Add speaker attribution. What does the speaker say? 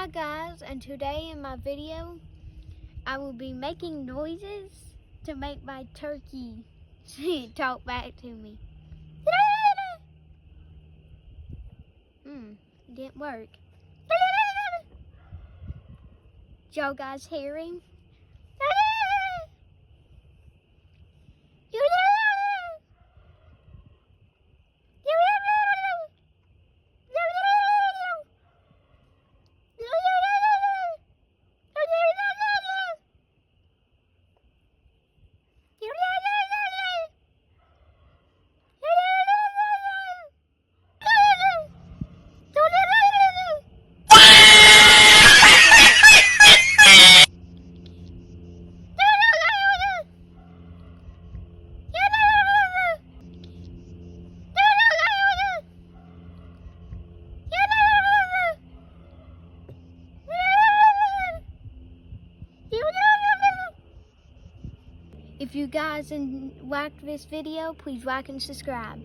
Speaker 1: Hi guys, and today in my video I will be making noises to make my turkey talk back to me. It didn't work. Y'all guys hearing? If you guys liked this video, please like and subscribe.